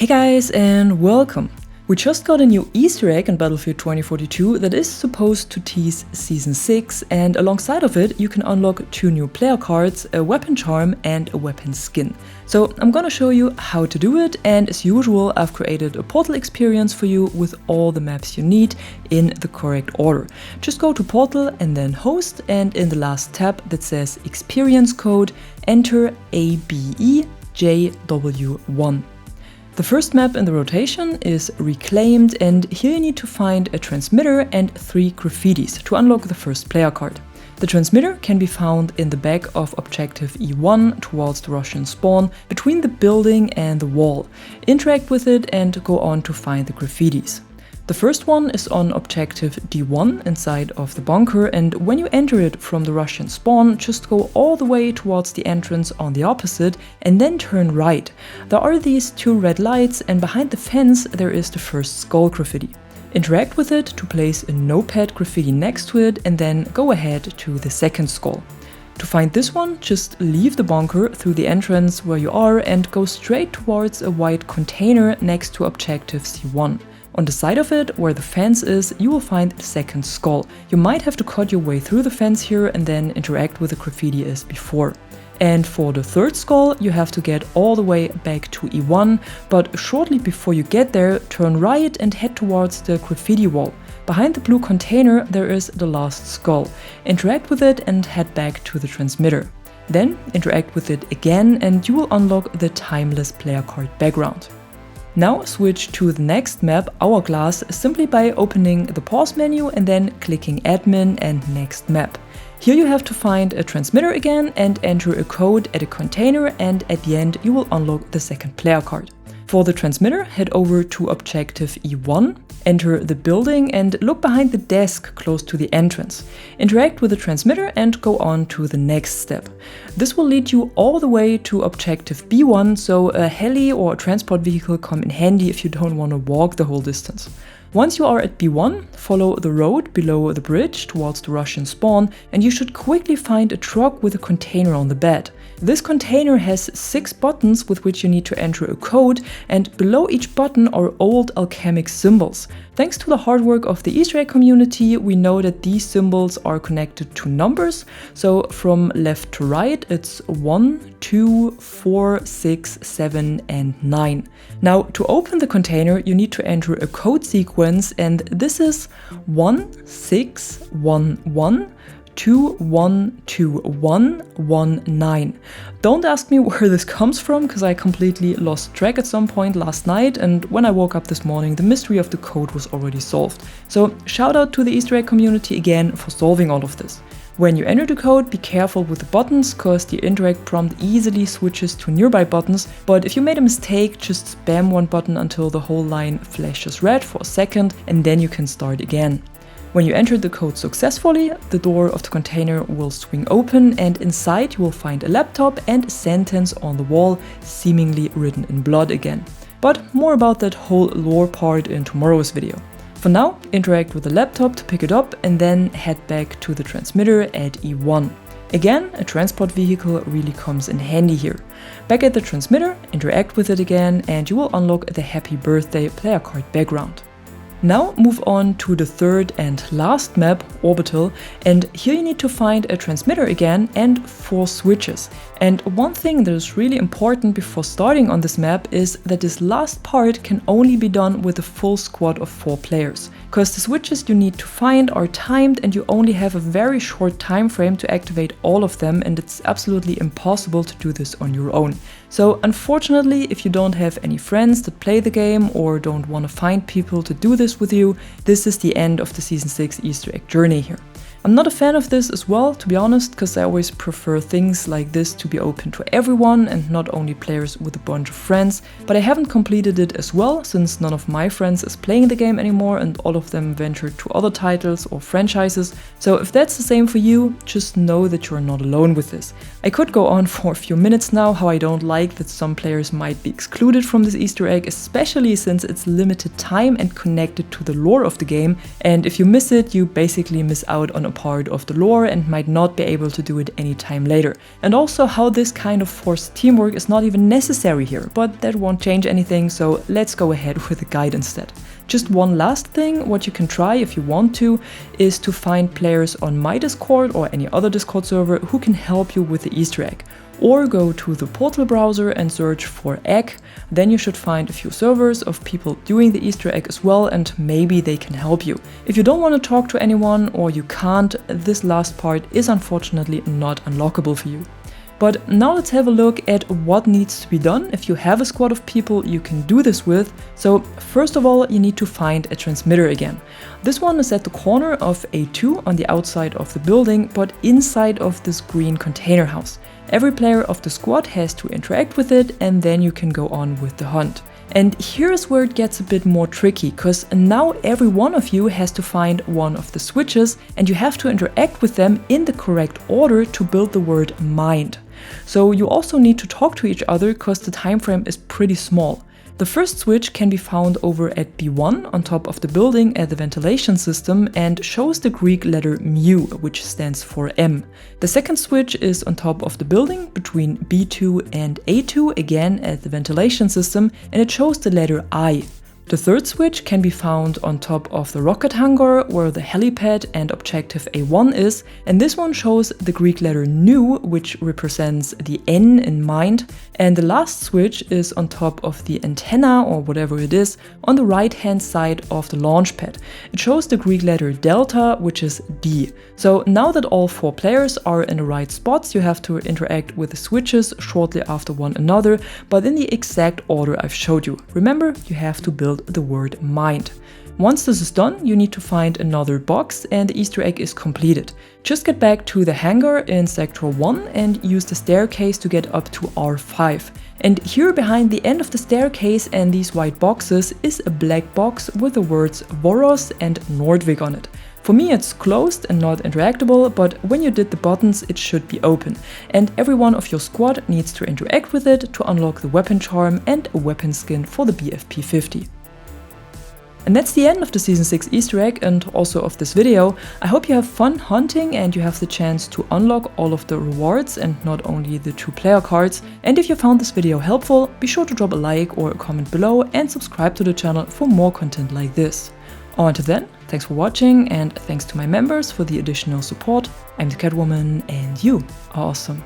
Hey guys, and welcome! We just got a new Easter egg in Battlefield 2042 that is supposed to tease Season 6, and alongside of it you can unlock 2 new player cards, a weapon charm and a weapon skin. So I'm gonna show you how to do it, and as usual I've created a Portal experience for you with all the maps you need in the correct order. Just go to Portal and then Host, and in the last tab that says Experience Code, enter ABEJW1. The first map in the rotation is Reclaimed, and here you need to find a transmitter and 3 graffitis to unlock the first player card. The transmitter can be found in the back of Objective E1 towards the Russian spawn, between the building and the wall. Interact with it and go on to find the graffitis. The first one is on Objective D1 inside of the bunker, and when you enter it from the Russian spawn, just go all the way towards the entrance on the opposite and then turn right. There are these 2 red lights, and behind the fence there is the first skull graffiti. Interact with it to place a notepad graffiti next to it and then go ahead to the second skull. To find this one, just leave the bunker through the entrance where you are and go straight towards a white container next to Objective C1. On the side of it, where the fence is, you will find the second skull. You might have to cut your way through the fence here and then interact with the graffiti as before. And for the third skull, you have to get all the way back to E1, but shortly before you get there, turn right and head towards the graffiti wall. Behind the blue container there is the last skull. Interact with it and head back to the transmitter. Then interact with it again and you will unlock the timeless player card background. Now switch to the next map, Hourglass, simply by opening the pause menu and then clicking admin and next map. Here you have to find a transmitter again and enter a code at a container, and at the end you will unlock the second player card. For the transmitter, head over to Objective E1, enter the building and look behind the desk close to the entrance. Interact with the transmitter and go on to the next step. This will lead you all the way to Objective B1, so a heli or a transport vehicle come in handy if you don't want to walk the whole distance. Once you are at B1, follow the road below the bridge towards the Russian spawn, and you should quickly find a truck with a container on the bed. This container has 6 buttons with which you need to enter a code, and below each button are old alchemic symbols. Thanks to the hard work of the Easter egg community, we know that these symbols are connected to numbers, so from left to right it's 1, 2, 4, 6, 7 and 9. Now to open the container you need to enter a code sequence, and this is 1611 212119. Don't ask me where this comes from, because I completely lost track at some point last night, and when I woke up this morning the mystery of the code was already solved. So shout out to the Easter egg community again for solving all of this. When you enter the code, be careful with the buttons, cause the interact prompt easily switches to nearby buttons, but if you made a mistake, just spam one button until the whole line flashes red for a second and then you can start again. When you enter the code successfully, the door of the container will swing open, and inside you will find a laptop and a sentence on the wall, seemingly written in blood again. But more about that whole lore part in tomorrow's video. For now, interact with the laptop to pick it up and then head back to the transmitter at E1. Again, a transport vehicle really comes in handy here. Back at the transmitter, interact with it again and you will unlock the Happy Birthday player card background. Now move on to the third and last map, Orbital, and here you need to find a transmitter again and 4 switches. And one thing that is really important before starting on this map is that this last part can only be done with a full squad of 4 players. Because the switches you need to find are timed and you only have a very short time frame to activate all of them, and it's absolutely impossible to do this on your own. So unfortunately, if you don't have any friends that play the game or don't want to find people to do this with you, this is the end of the Season 6 Easter egg journey here. I'm not a fan of this as well, to be honest, because I always prefer things like this to be open to everyone and not only players with a bunch of friends, but I haven't completed it as well since none of my friends is playing the game anymore and all of them ventured to other titles or franchises. So if that's the same for you, just know that you're not alone with this. I could go on for a few minutes now how I don't like that some players might be excluded from this Easter egg, especially since it's limited time and connected to the lore of the game, and if you miss it, you basically miss out on part of the lore and might not be able to do it anytime later. And also how this kind of forced teamwork is not even necessary here, but that won't change anything, so let's go ahead with the guide instead. Just one last thing, what you can try if you want to, is to find players on my Discord or any other Discord server who can help you with the Easter egg. Or go to the Portal browser and search for egg, then you should find a few servers of people doing the Easter egg as well, and maybe they can help you. If you don't want to talk to anyone or you can't, this last part is unfortunately not unlockable for you. But now let's have a look at what needs to be done if you have a squad of people you can do this with. So first of all, you need to find a transmitter again. This one is at the corner of A2 on the outside of the building, but inside of this green container house. Every player of the squad has to interact with it, and then you can go on with the hunt. And here's where it gets a bit more tricky, because now every one of you has to find one of the switches, and you have to interact with them in the correct order to build the word mind. So you also need to talk to each other because the time frame is pretty small. The first switch can be found over at B1 on top of the building at the ventilation system and shows the Greek letter mu, which stands for M. The second switch is on top of the building between B2 and A2, again at the ventilation system, and it shows the letter I. The third switch can be found on top of the rocket hangar where the helipad and objective A1 is, and this one shows the Greek letter nu, which represents the N in mind, and the last switch is on top of the antenna or whatever it is on the right hand side of the launch pad. It shows the Greek letter delta, which is D. So now that all 4 players are in the right spots, you have to interact with the switches shortly after one another, but in the exact order I've showed you. Remember, you have to build the word mind. Once this is done, you need to find another box and the Easter egg is completed. Just get back to the hangar in Sector 1 and use the staircase to get up to R5. And here behind the end of the staircase and these white boxes is a black box with the words Voros and Nordvik on it. For me it's closed and not interactable, but when you did the buttons it should be open. And every one of your squad needs to interact with it to unlock the weapon charm and a weapon skin for the BFP50. And that's the end of the Season 6 Easter egg and also of this video. I hope you have fun hunting and you have the chance to unlock all of the rewards and not only the 2 player cards. And if you found this video helpful, be sure to drop a like or a comment below and subscribe to the channel for more content like this. Until then, thanks for watching and thanks to my members for the additional support. I'm the Catwoman and you are awesome.